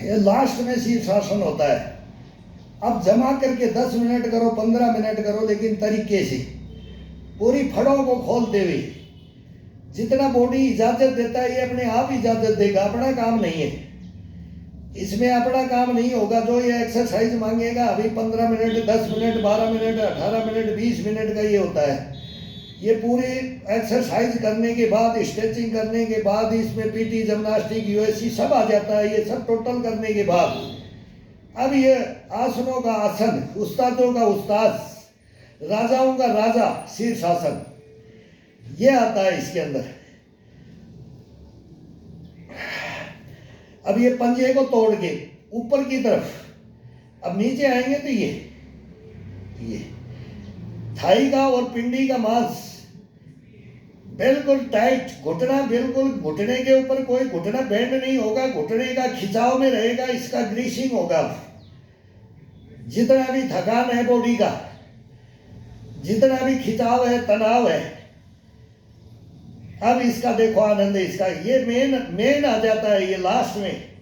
ये लास्ट में शीर्षासन होता है। अब जमा करके 10 मिनट करो, 15 मिनट करो, लेकिन तरीके से पूरी फड़ों को खोलते हुए। जितना बॉडी इजाजत देता है ये अपने आप इजाजत देगा, अपना काम नहीं है इसमें, अपना काम नहीं होगा। जो ये एक्सरसाइज मांगेगा अभी 15 minute, 10 minute, 12 minute, 18 minute, 20 minute का ये होता है। ये पूरी एक्सरसाइज करने के बाद, स्ट्रेचिंग करने के बाद, इसमें पीटी, जिम्नास्टिक, यूएससी सब आ जाता है। ये सब टोटल करने के बाद अब ये आसनों का आसन, उस्तादों का उस्ताद, राजाओं का राजा शीर्षासन, ये आता है इसके अंदर। अब ये पंजे को तोड़ के ऊपर की तरफ अब नीचे आएंगे तो ये थाई का और पिंडी का मांस बिल्कुल टाइट, घुटना बिल्कुल, घुटने के ऊपर कोई घुटना बेंड नहीं होगा, घुटने का खिंचाव में रहेगा, इसका ग्रीसिंग होगा। जितना भी थकान है बॉडी का, जितना भी खिंचाव है, तनाव है, अब इसका देखो आनंद है इसका। ये मेन आ जाता है ये लास्ट में।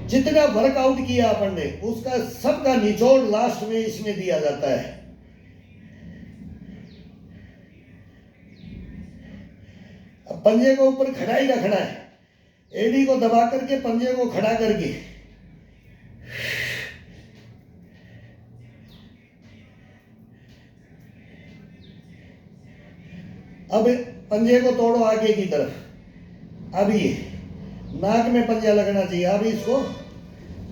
जितना वर्कआउट किया अपन ने उसका सबका निचोड़ लास्ट में इसमें दिया जाता है। अब पंजे को ऊपर खड़ा ही रखना है, एड़ी को दबा करके पंजे को खड़ा करके अब पंजे को तोड़ो आगे की तरफ। अब ये नाक में पंजा लगना चाहिए। अब इसको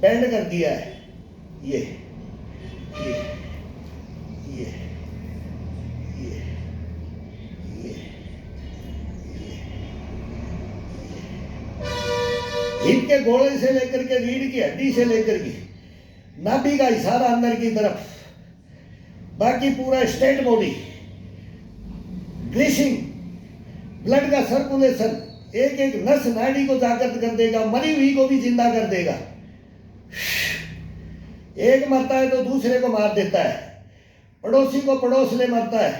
बेंड कर दिया है, ये ये ये ये ये हिप के गोले से लेकर के रीढ़ की हड्डी से लेकर के नाभि का इशारा अंदर की तरफ, बाकी पूरा स्ट्रेट बॉडी, ग्रीसिंग, ब्लड का सर्कुलेशन, एक एक नस नाड़ी को जागृत कर देगा, मरी हुई को भी जिंदा कर देगा। एक मरता है तो दूसरे को मार देता है, पड़ोसी को पड़ोस ले मरता है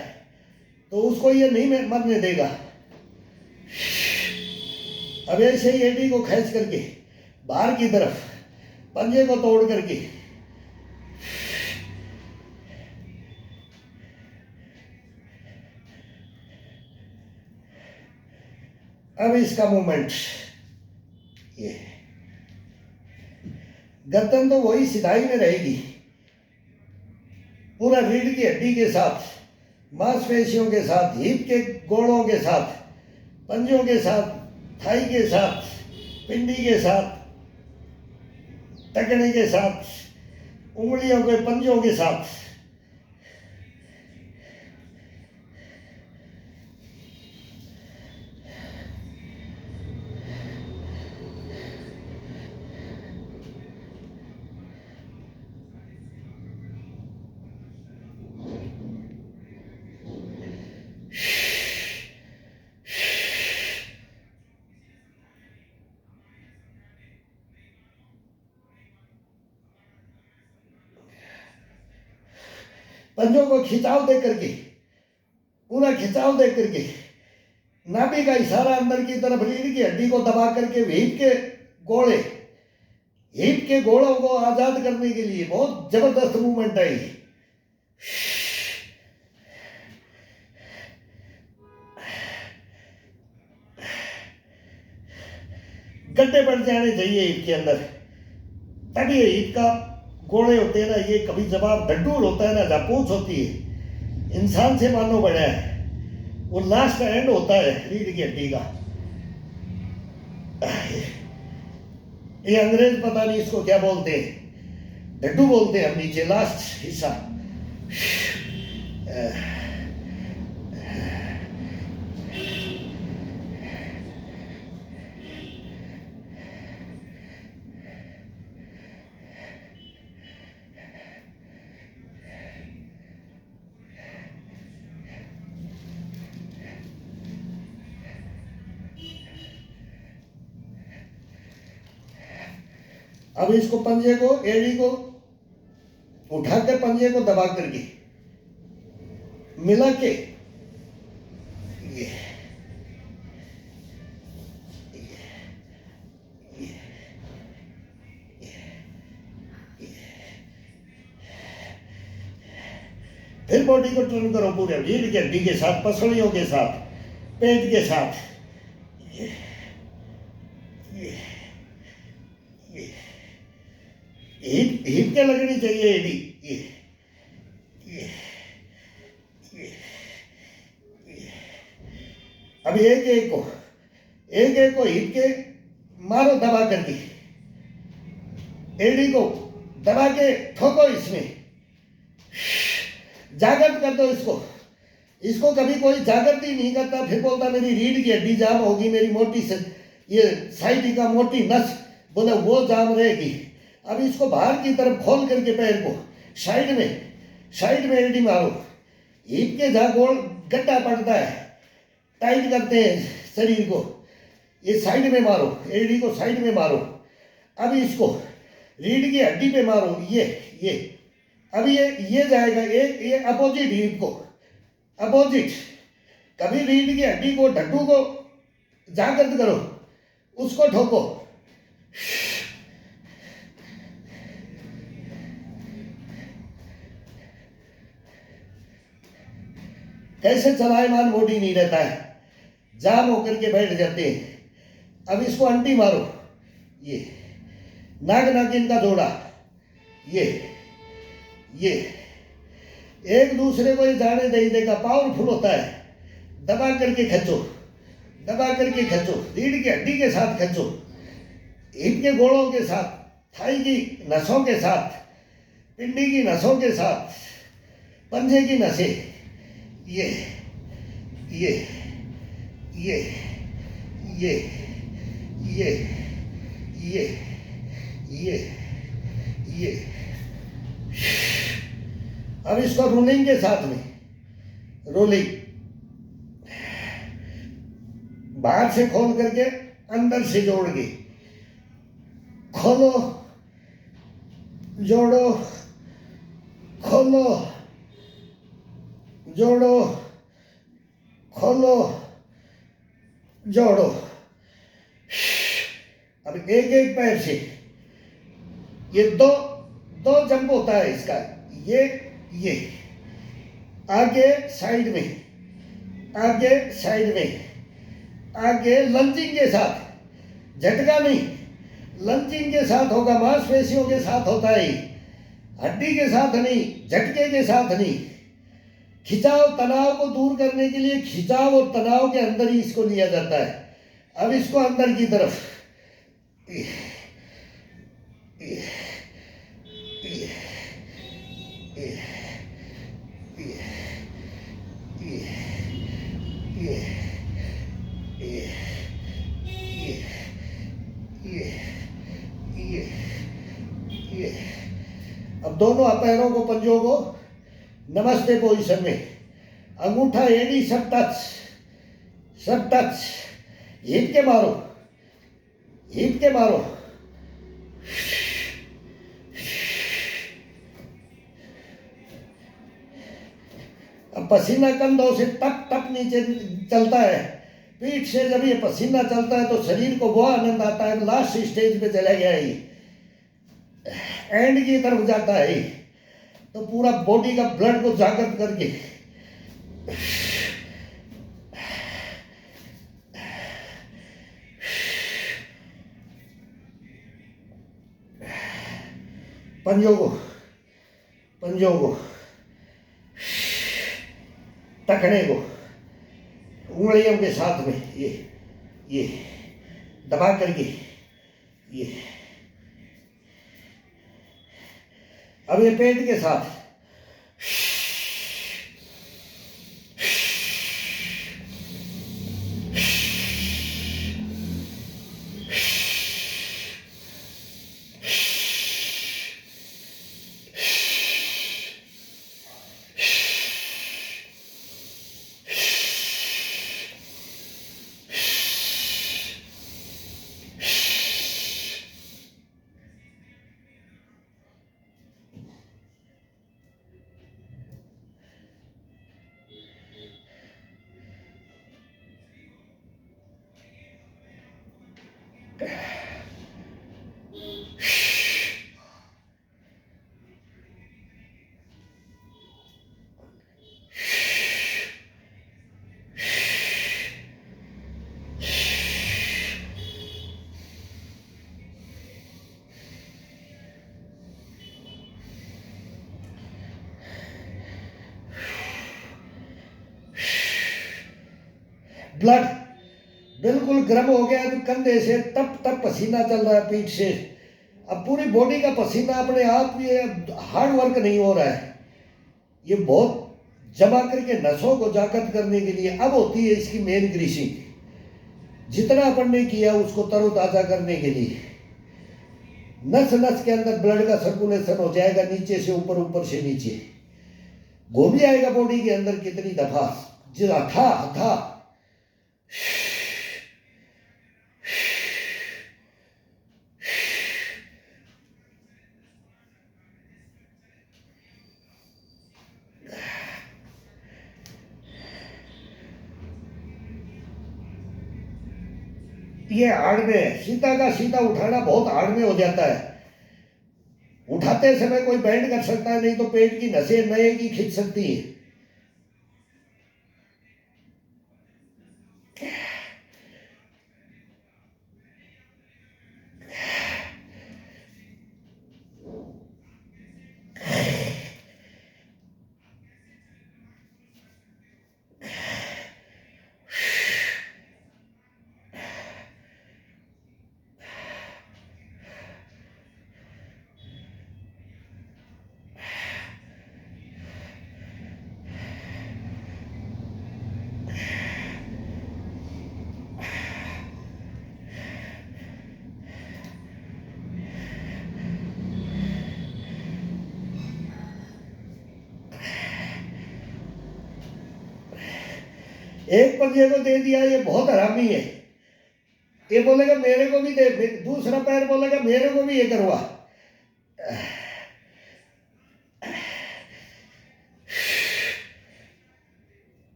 तो उसको ये नहीं मरने देगा। अब ऐसे ही एडी को खींच करके बाहर की तरफ, पंजे को तोड़ करके अब इसका मूवमेंट, ये गर्दन तो वही सिधाई में रहेगी, पूरा रीढ़ की हड्डी के साथ, मांसपेशियों के साथ, हिप के गोड़ों के साथ, पंजों के साथ, थाई के साथ, पिंडी के साथ, टखने के साथ, उंगलियों के पंजों के साथ। पंजों को खिंचाव दे करके, पूरा खिंचाव दे करके, नाभि का इशारा अंदर की तरफ, रीढ़ की हड्डी को दबा करके हिप के गोले, हिप के गोलों को आजाद करने के लिए बहुत जबरदस्त मूवमेंट है ये। गड्ढे बढ़ जाने चाहिए हिप के अंदर, तभी हिप का गोले होते हैं ना, ये कभी जवाब डड्डूल होता है ना, जहाँ पूंछ होती है, इंसान से मानो बड़ा है, वो लास्ट एंड होता है रीढ़ की हड्डी का। ये अंग्रेज पता नहीं इसको क्या बोलते हैं, डड्डू बोलते हैं हम, नीचे लास्ट हिस्सा। अब इसको पंजे को, एड़ी को उठाकर पंजे को दबा करके मिला के फिर बॉडी को टर्न करो पूरे रीढ़ की हड्डी के साथ, पसलियों के साथ, पेट के साथ। ये ये ये हिप हिप के लगनी चाहिए एडी। ये ये ये ये अब एक एक को हिप के मारो दबा करके, एडी को दबा के ठोको, इसमें जागृत कर दो इसको कभी कोई जागृत ही नहीं करता, फिर बोलता मेरी रीढ़ की हड्डी जाम होगी, मेरी मोटी से ये साइड का मोटी नस बोले वो जाम रहेगी। अब इसको बाहर की तरफ खोल करके पैर को साइड में एडी मारो, हिप के जहाँ गोल गड्ढा पड़ता है, टाइट करते हैं शरीर को, ये साइड में मारो, एडी को साइड में मारो। अब इसको रीढ़ की हड्डी पे मारो, ये अब ये जाएगा, ये अपोजिट हिप को, अपोजिट। कभी रीढ़ की हड्डी को, ढड्डू को जागृत करो, उसको ठोको। कैसे चलायमान बॉडी नहीं रहता है, जाम होकर के बैठ जाते हैं। अब इसको अंटी मारो, ये नाक नागिन का जोड़ा, ये एक दूसरे को ये जाने नहीं देगा, पावरफुल होता है। दबा करके खींचो, रीढ़ की हड्डी के साथ खींचो, हिप के गोड़ों के साथ, थाई की नसों के साथ, पिंडी की नसों के साथ, पंजे की नसें, ये अब इसको रोलिंग के साथ में, रोलिंग बाहर से खोल करके अंदर से जोड़ के, खोलो जोड़ो, खोलो जोड़ो, खोलो जोड़ो। अब एक एक पैर से ये दो जंप होता है इसका, ये आगे साइड में, आगे लंचिंग के साथ, झटका नहीं, लंचिंग के साथ होगा, मांसपेशियों के साथ होता है, हड्डी के साथ नहीं, झटके के साथ नहीं। खिंचाव तनाव को दूर करने के लिए खिंचाव और तनाव के अंदर ही इसको लिया जाता है। अब इसको अंदर की तरफ, अब दोनों पैरों को, पंजों को नमस्ते पोजीशन में, अंगूठा एड़ी सब टच, हिप के मारो, अब पसीना कंधों से टप टप नीचे चलता है, पीठ से जब ये पसीना चलता है तो शरीर को बहुत आनंद आता है। लास्ट स्टेज पे चला गया ये, एंड की तरफ जाता है, तो पूरा बॉडी का ब्लड को जागृत करके पंजों को टखने को उंगलियों के साथ में ये दबा करके, ये अब ये पेट के साथ, ब्लड बिल्कुल गर्म हो गया, तो कंधे से टप टप पसीना चल रहा है, पीठ से। अब पूरी बॉडी का पसीना अपने आप, ये हार्ड वर्क नहीं हो रहा है, ये बहुत जमा करके नसों को जागृत करने के लिए अब होती है इसकी मेन ग्रीसिंग। जितना अपन ने किया उसको तरोताजा करने के लिए नस नस के अंदर ब्लड का सर्कुलेशन हो जाएगा, नीचे से ऊपर, ऊपर से नीचे घूम जाएगा बॉडी के अंदर कितनी दफा। जो था ये हार्ड में है, सीधा का सीधा उठाना बहुत हार्ड में हो जाता है। उठाते समय कोई बैंड कर सकता है, नहीं तो पेट की नसें नए की खींच सकती है। एक पंजे को दे दिया, ये बहुत हरामी है। ये बोलेगा मेरे को भी दे, दूसरा पैर बोलेगा मेरे को भी ये करवा।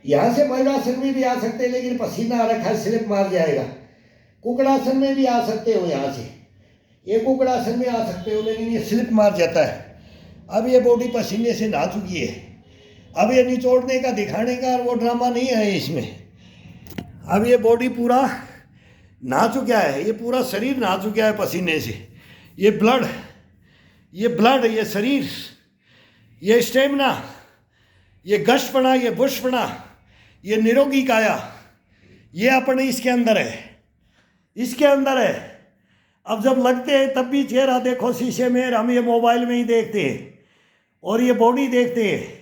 यहां से मयूरासन में भी आ सकते हैं, लेकिन पसीना आ रखा है, स्लिप मार जाएगा। कुकड़ासन में भी आ सकते हो, यहां से ये कुकड़ासन में आ सकते हो, लेकिन ये स्लिप मार जाता है। अब ये बॉडी पसीने से नहा चुकी है, अब ये निचोड़ने का, दिखाने का और वो ड्रामा नहीं है इसमें। अब ये बॉडी पूरा नहा चुका है, ये पूरा शरीर नहा चुका है पसीने से। ये ब्लड, ये शरीर, ये स्टेमिना, ये गश्तपना, ये बुशपना, ये निरोगी काया, ये अपने इसके अंदर है, इसके अंदर है। अब जब लगते हैं तब भी चेहरा देखो शीशे में, हम ये मोबाइल में ही देखते हैं और ये बॉडी देखते हैं।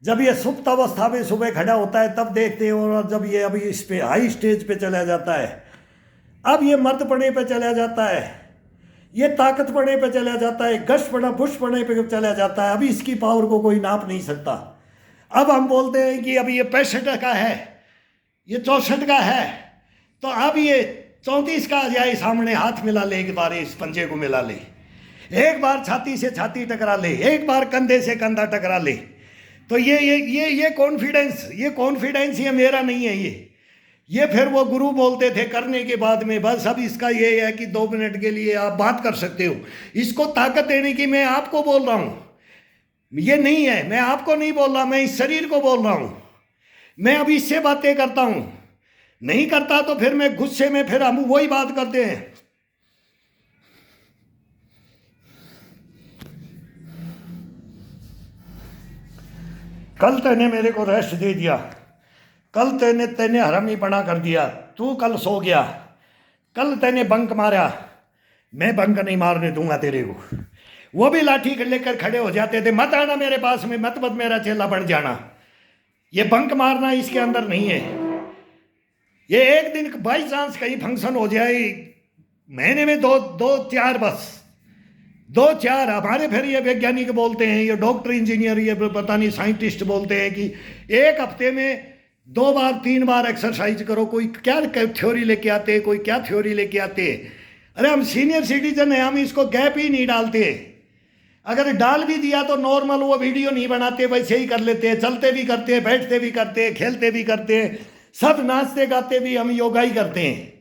जब ये सुप्त अवस्था में सुबह खड़ा होता है तब देखते हैं, और जब ये अभी इस पे हाई स्टेज पे चला जाता है, अब ये मर्दपने पे चला जाता है, ये ताकतपने पे चला जाता है, गश्तपना बुशपने पे चला जाता है। अभी इसकी पावर को कोई नाप नहीं सकता। अब हम बोलते हैं कि अभी ये 65 का है, ये 64 का है, तो अब ये 34 का आ जाए सामने, हाथ मिला ले, एक बार इस पंजे को मिला ले, एक बार छाती से छाती टकरा ले, एक बार कंधे से कंधा टकरा ले, तो ये कॉन्फिडेंस ये मेरा नहीं है। ये फिर वो गुरु बोलते थे करने के बाद में, बस अब इसका ये है कि 2 मिनट के लिए आप बात कर सकते हो। इसको ताकत देने की मैं आपको बोल रहा हूँ, ये नहीं है, मैं आपको नहीं बोल रहा, मैं इस शरीर को बोल रहा हूँ। मैं अब इससे बातें करता हूँ, नहीं करता तो फिर मैं गुस्से में फिर हम वही बात करते हैं। कल तेने मेरे को रेस्ट दे दिया, कल तेने हरामीपना कर दिया, तू कल सो गया, कल तेने बंक मारा, मैं बंक नहीं मारने दूंगा तेरे को। वो भी लाठी लेकर खड़े हो जाते थे, मत आना मेरे पास में, मत मेरा चेला बन जाना। ये बंक मारना इसके अंदर नहीं है। ये एक दिन बाई चांस कहीं फंक्शन हो जाए, महीने में दो चार, बस 2-4। हमारे फिर ये वैज्ञानिक बोलते हैं, ये डॉक्टर इंजीनियर, ये पता नहीं साइंटिस्ट बोलते हैं कि एक हफ्ते में 2 बार 3 बार एक्सरसाइज करो। कोई क्या थ्योरी लेके आते, कोई क्या थ्योरी लेके आते। अरे हम सीनियर सिटीजन हैं, हम इसको गैप ही नहीं डालते। अगर डाल भी दिया तो नॉर्मल वो वीडियो नहीं बनाते, वैसे ही कर लेते हैं, चलते भी करते हैं, बैठते भी करते हैं, खेलते भी करते हैं, सब नाचते गाते भी हम योगा ही करते हैं।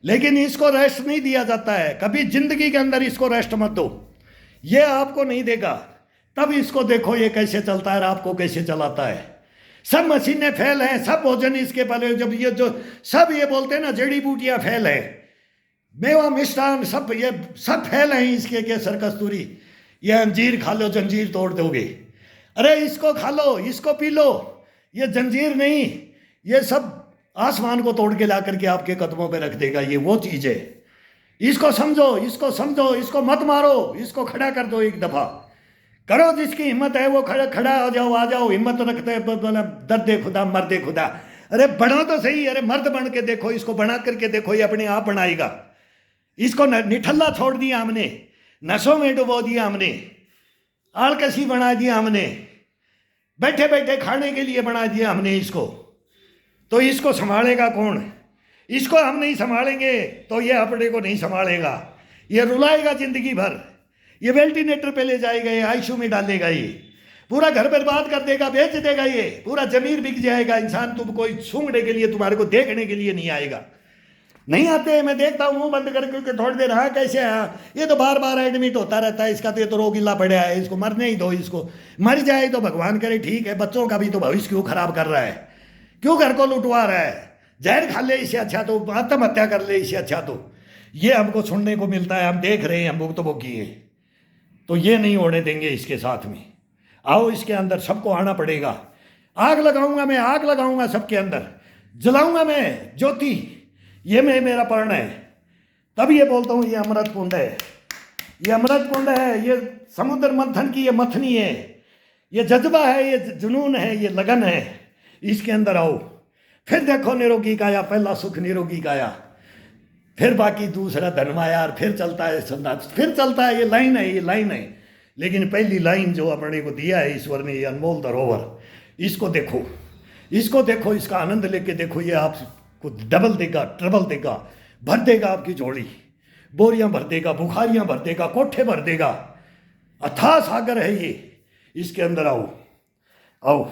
लेकिन इसको रेस्ट नहीं दिया जाता है कभी जिंदगी के अंदर। इसको रेस्ट मत दो, ये आपको नहीं देगा। तब इसको देखो ये कैसे चलता है और आपको कैसे चलाता है। सब मशीनें फेल हैं, सब भोजन इसके पहले, जब ये जो सब ये बोलते हैं ना जड़ी बूटियां फेल है, मेवा मिष्ठान सब ये सब फेल हैं इसके, केसर कस्तूरी। ये अंजीर खा लो जंजीर तोड़ दोगे, अरे इसको खा लो, इसको पी लो, ये जंजीर नहीं, ये सब आसमान को तोड़ के ला करके आपके कदमों पे रख देगा। ये वो चीज है, इसको समझो, इसको समझो, इसको मत मारो, इसको खड़ा कर दो एक दफा। करो, जिसकी हिम्मत है वो खड़ा खड़ा हो जाओ, आ जाओ। हिम्मत रखते दर्दे खुदा मर्दे खुदा, अरे बनो तो सही, अरे मर्द बन के देखो, इसको बना करके देखो, ये अपने आप बनाएगा। इसको निठल्ला छोड़ दिया हमने, नशों में डुबो दिया हमने, आलकसी बना दिया हमने, बैठे बैठे खाने के लिए बना दिया हमने इसको। तो इसको संभालेगा कौन? इसको हम नहीं संभालेंगे तो ये अपने को नहीं संभालेगा, ये रुलाएगा जिंदगी भर, ये वेंटिलेटर पे ले जाएगा, ये आईसीयू में डालेगा, ये पूरा घर बर्बाद कर देगा, बेच देगा, ये पूरा जमीर बिक जाएगा। इंसान तुम कोई सूंघने के लिए, तुम्हारे को देखने के लिए नहीं आएगा। नहीं आते, मैं देखता हूँ मुंह बंद करके थोड़ी देर, हाँ कैसे आया, ये तो बार बार एडमिट होता रहता है, इसका तो ये तो रोगिल्ला पड़ा है, इसको मरने ही दो, इसको मर जाए तो भगवान करे, ठीक है। बच्चों का भी तो भविष्य क्यों खराब कर रहा है, क्यों घर को लुटवा रहा है? जहर खा ले इससे अच्छा तो आत्महत्या कर ले इससे अच्छा। तो ये हमको सुनने को मिलता है, हम देख रहे हैं, हम भुक्तभोगी हैं। तो ये नहीं होने देंगे इसके साथ में। आओ, इसके अंदर सबको आना पड़ेगा। आग लगाऊंगा मैं, आग लगाऊंगा सबके अंदर, जलाऊंगा मैं ज्योति, ये मेरा प्रण है। तब ये बोलता हूँ ये अमृत कुंड है, ये अमृत कुंड है, ये समुद्र मंथन की ये मथनी है, ये जज्बा है, ये जुनून है, ये लगन है। इसके अंदर आओ, फिर देखो निरोगी काया, पहला सुख निरोगी काया, फिर बाकी दूसरा धनमाया, और फिर चलता है संदास, फिर चलता है। ये लाइन है, ये लाइन है। लेकिन पहली लाइन जो अपने को दिया है ईश्वर ने, ये अनमोल धरोहर, इसको देखो, इसको देखो, इसका आनंद लेके देखो। ये आपको डबल देगा, ट्रबल देगा, भर देगा आपकी झोली, बोरियां भर देगा, बुखारियां भर देगा, कोठे भर देगा। अथाह सागर है ये, इसके अंदर आओ, आओ।